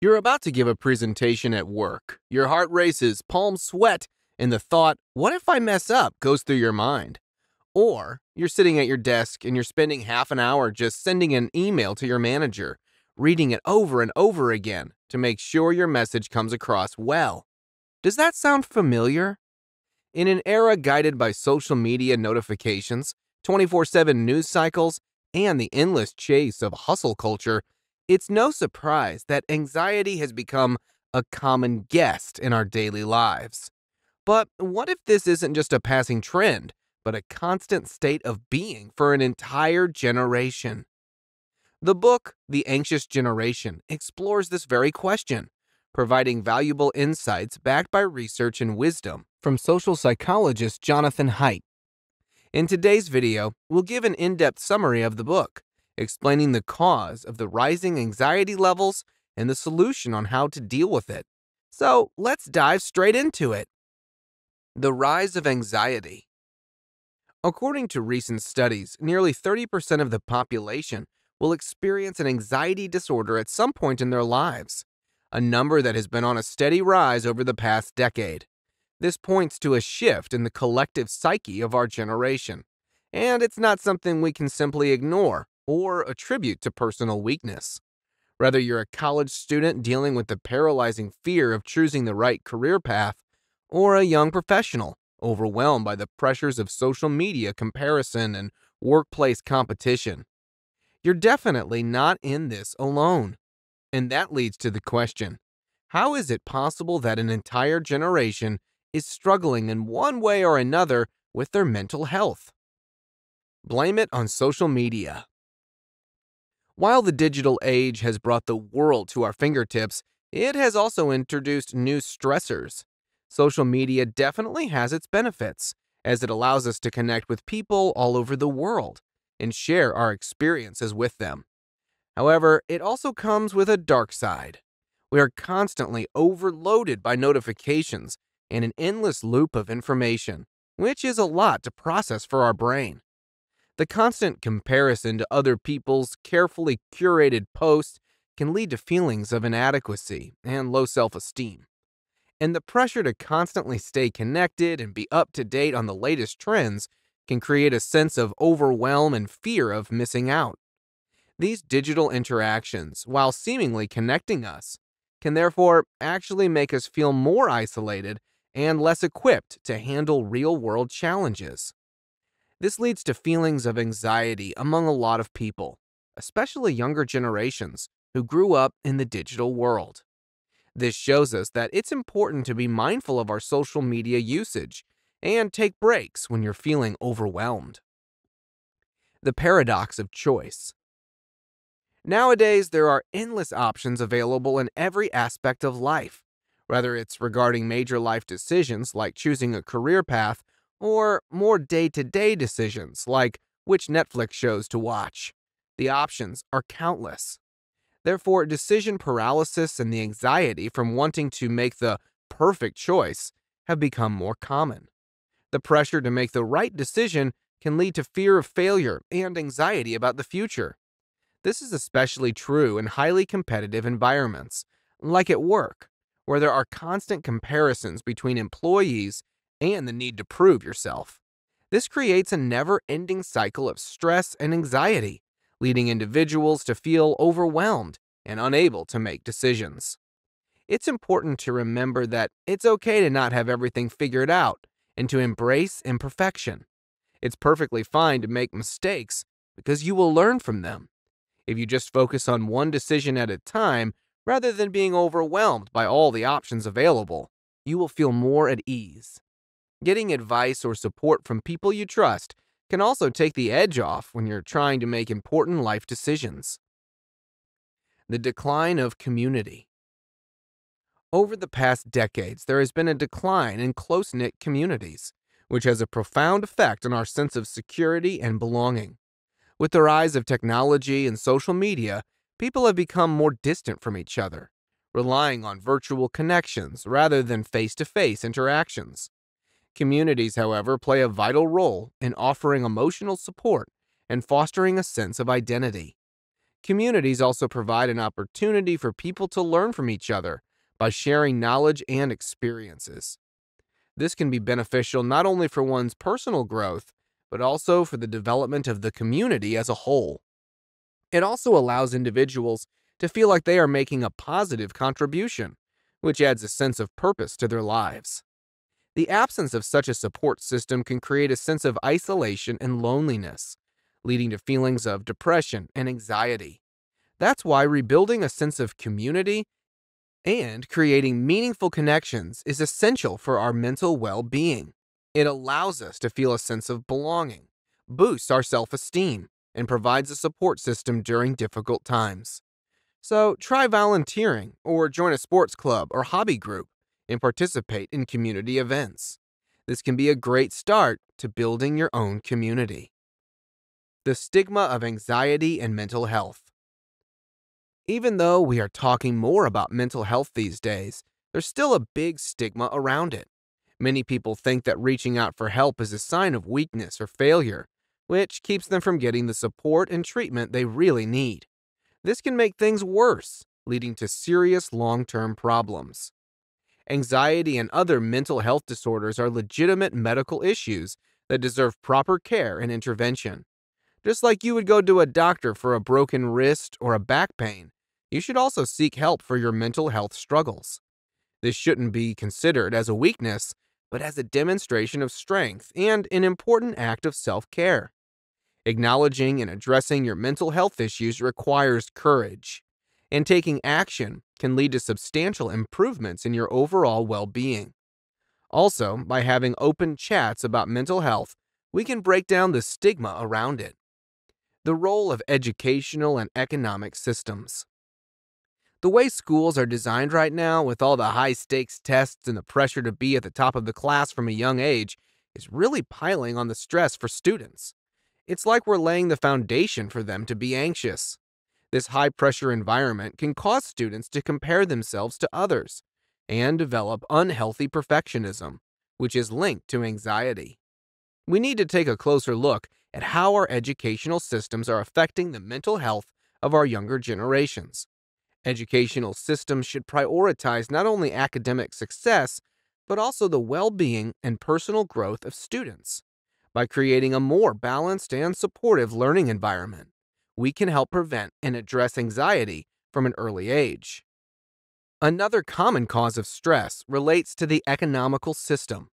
You're about to give a presentation at work. Your heart races, palms sweat, and the thought, what if I mess up, goes through your mind. Or you're sitting at your desk and you're spending half an hour just sending an email to your manager, reading it over and over again to make sure your message comes across well. Does that sound familiar? In an era guided by social media notifications, 24/7 news cycles, and the endless chase of hustle culture, it's no surprise that anxiety has become a common guest in our daily lives. But what if this isn't just a passing trend, but a constant state of being for an entire generation? The book, The Anxious Generation, explores this very question, providing valuable insights backed by research and wisdom from social psychologist Jonathan Haidt. In today's video, we'll give an in-depth summary of the book, explaining the cause of the rising anxiety levels and the solution on how to deal with it. So let's dive straight into it. The rise of anxiety. According to recent studies, nearly 30% of the population will experience an anxiety disorder at some point in their lives, a number that has been on a steady rise over the past decade. This points to a shift in the collective psyche of our generation, and it's not something we can simply ignore or attribute to personal weakness. Whether you're a college student dealing with the paralyzing fear of choosing the right career path, or a young professional overwhelmed by the pressures of social media comparison and workplace competition, you're definitely not in this alone. And that leads to the question, how is it possible that an entire generation is struggling in one way or another with their mental health? Blame it on social media. While the digital age has brought the world to our fingertips, it has also introduced new stressors. Social media definitely has its benefits, as it allows us to connect with people all over the world and share our experiences with them. However, it also comes with a dark side. We are constantly overloaded by notifications and an endless loop of information, which is a lot to process for our brain. The constant comparison to other people's carefully curated posts can lead to feelings of inadequacy and low self-esteem. And the pressure to constantly stay connected and be up to date on the latest trends can create a sense of overwhelm and fear of missing out. These digital interactions, while seemingly connecting us, can therefore actually make us feel more isolated and less equipped to handle real-world challenges. This leads to feelings of anxiety among a lot of people, especially younger generations who grew up in the digital world. This shows us that it's important to be mindful of our social media usage and take breaks when you're feeling overwhelmed. The paradox of choice. Nowadays, there are endless options available in every aspect of life, whether it's regarding major life decisions like choosing a career path or more day-to-day decisions like which Netflix shows to watch. The options are countless. Therefore, decision paralysis and the anxiety from wanting to make the perfect choice have become more common. The pressure to make the right decision can lead to fear of failure and anxiety about the future. This is especially true in highly competitive environments, like at work, where there are constant comparisons between employees and the need to prove yourself. This creates a never-ending cycle of stress and anxiety, leading individuals to feel overwhelmed and unable to make decisions. It's important to remember that it's okay to not have everything figured out and to embrace imperfection. It's perfectly fine to make mistakes because you will learn from them. If you just focus on one decision at a time, rather than being overwhelmed by all the options available, you will feel more at ease. Getting advice or support from people you trust can also take the edge off when you're trying to make important life decisions. The decline of community. Over the past decades, there has been a decline in close-knit communities, which has a profound effect on our sense of security and belonging. With the rise of technology and social media, people have become more distant from each other, relying on virtual connections rather than face-to-face interactions. Communities, however, play a vital role in offering emotional support and fostering a sense of identity. Communities also provide an opportunity for people to learn from each other by sharing knowledge and experiences. This can be beneficial not only for one's personal growth, but also for the development of the community as a whole. It also allows individuals to feel like they are making a positive contribution, which adds a sense of purpose to their lives. The absence of such a support system can create a sense of isolation and loneliness, leading to feelings of depression and anxiety. That's why rebuilding a sense of community and creating meaningful connections is essential for our mental well-being. It allows us to feel a sense of belonging, boosts our self-esteem, and provides a support system during difficult times. So try volunteering or join a sports club or hobby group and participate in community events. This can be a great start to building your own community. The stigma of anxiety and mental health. Even though we are talking more about mental health these days, there's still a big stigma around it. Many people think that reaching out for help is a sign of weakness or failure, which keeps them from getting the support and treatment they really need. This can make things worse, leading to serious long-term problems. Anxiety and other mental health disorders are legitimate medical issues that deserve proper care and intervention. Just like you would go to a doctor for a broken wrist or a back pain, you should also seek help for your mental health struggles. This shouldn't be considered as a weakness, but as a demonstration of strength and an important act of self-care. Acknowledging and addressing your mental health issues requires courage, and taking action can lead to substantial improvements in your overall well-being. Also, by having open chats about mental health, we can break down the stigma around it. The role of educational and economic systems. The way schools are designed right now, with all the high-stakes tests and the pressure to be at the top of the class from a young age, is really piling on the stress for students. It's like we're laying the foundation for them to be anxious. This high-pressure environment can cause students to compare themselves to others and develop unhealthy perfectionism, which is linked to anxiety. We need to take a closer look at how our educational systems are affecting the mental health of our younger generations. Educational systems should prioritize not only academic success, but also the well-being and personal growth of students. By creating a more balanced and supportive learning environment, we can help prevent and address anxiety from an early age. Another common cause of stress relates to the economical system.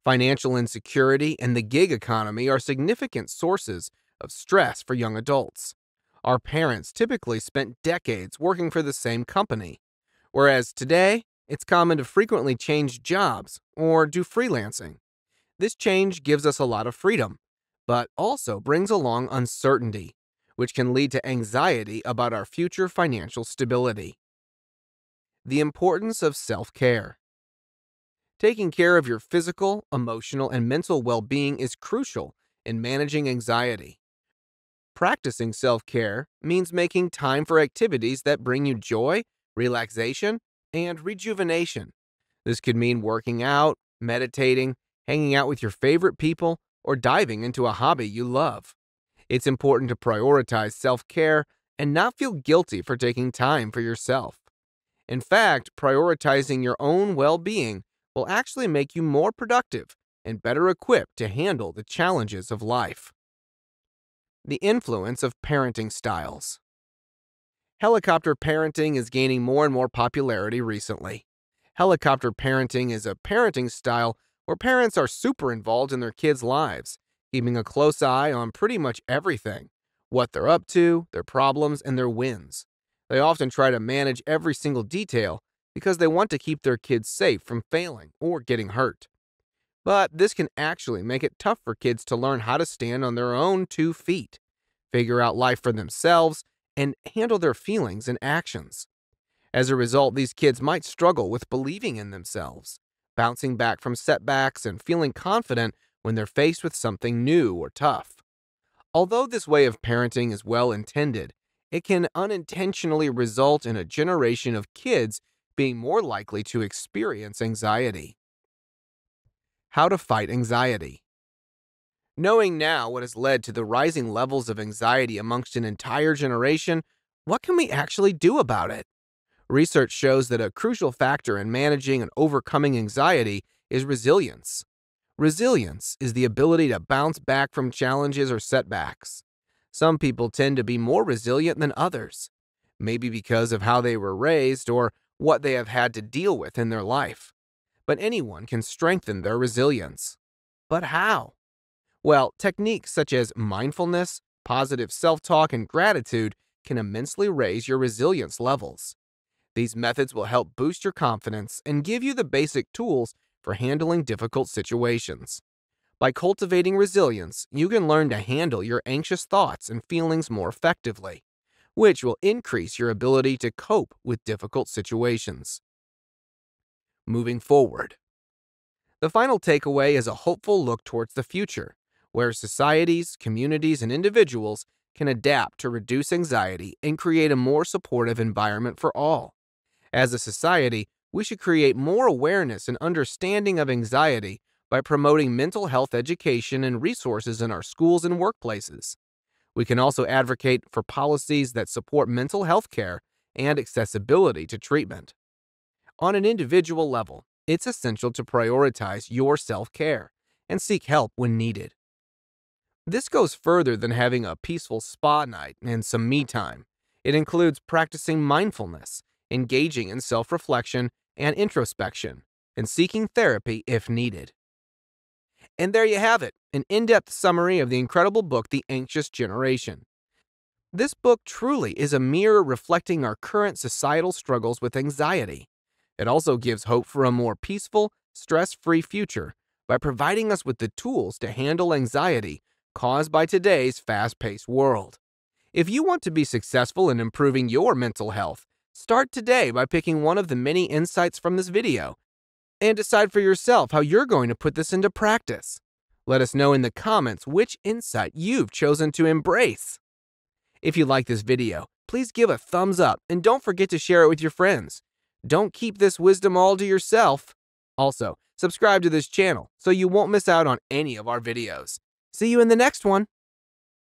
Financial insecurity and the gig economy are significant sources of stress for young adults. Our parents typically spent decades working for the same company, whereas today, it's common to frequently change jobs or do freelancing. This change gives us a lot of freedom, but also brings along uncertainty, which can lead to anxiety about our future financial stability. The importance of self-care. Taking care of your physical, emotional, and mental well-being is crucial in managing anxiety. Practicing self-care means making time for activities that bring you joy, relaxation, and rejuvenation. This could mean working out, meditating, hanging out with your favorite people, or diving into a hobby you love. It's important to prioritize self-care and not feel guilty for taking time for yourself. In fact, prioritizing your own well-being will actually make you more productive and better equipped to handle the challenges of life. The influence of parenting styles. Helicopter parenting is gaining more and more popularity recently. Helicopter parenting is a parenting style where parents are super involved in their kids' lives, keeping a close eye on pretty much everything, what they're up to, their problems, and their wins. They often try to manage every single detail because they want to keep their kids safe from failing or getting hurt. But this can actually make it tough for kids to learn how to stand on their own 2 feet, figure out life for themselves, and handle their feelings and actions. As a result, these kids might struggle with believing in themselves, bouncing back from setbacks, and feeling confident when they're faced with something new or tough. Although this way of parenting is well intended, it can unintentionally result in a generation of kids being more likely to experience anxiety. How to fight anxiety. Knowing now what has led to the rising levels of anxiety amongst an entire generation, what can we actually do about it? Research shows that a crucial factor in managing and overcoming anxiety is resilience. Resilience is the ability to bounce back from challenges or setbacks. Some people tend to be more resilient than others, maybe because of how they were raised or what they have had to deal with in their life. But anyone can strengthen their resilience. But how? Well, techniques such as mindfulness, positive self-talk, and gratitude can immensely raise your resilience levels. These methods will help boost your confidence and give you the basic tools for handling difficult situations. By cultivating resilience, you can learn to handle your anxious thoughts and feelings more effectively, which will increase your ability to cope with difficult situations. Moving forward. The final takeaway is a hopeful look towards the future, where societies, communities, and individuals can adapt to reduce anxiety and create a more supportive environment for all. As a society, we should create more awareness and understanding of anxiety by promoting mental health education and resources in our schools and workplaces. We can also advocate for policies that support mental health care and accessibility to treatment. On an individual level, it's essential to prioritize your self-care and seek help when needed. This goes further than having a peaceful spa night and some me time. It includes practicing mindfulness, engaging in self-reflection and introspection, and seeking therapy if needed. And there you have it, an in-depth summary of the incredible book, The Anxious Generation. This book truly is a mirror reflecting our current societal struggles with anxiety. It also gives hope for a more peaceful, stress-free future by providing us with the tools to handle anxiety caused by today's fast-paced world. If you want to be successful in improving your mental health, start today by picking one of the many insights from this video and decide for yourself how you're going to put this into practice. Let us know in the comments which insight you've chosen to embrace. If you like this video, please give a thumbs up and don't forget to share it with your friends. Don't keep this wisdom all to yourself. Also, subscribe to this channel so you won't miss out on any of our videos. See you in the next one.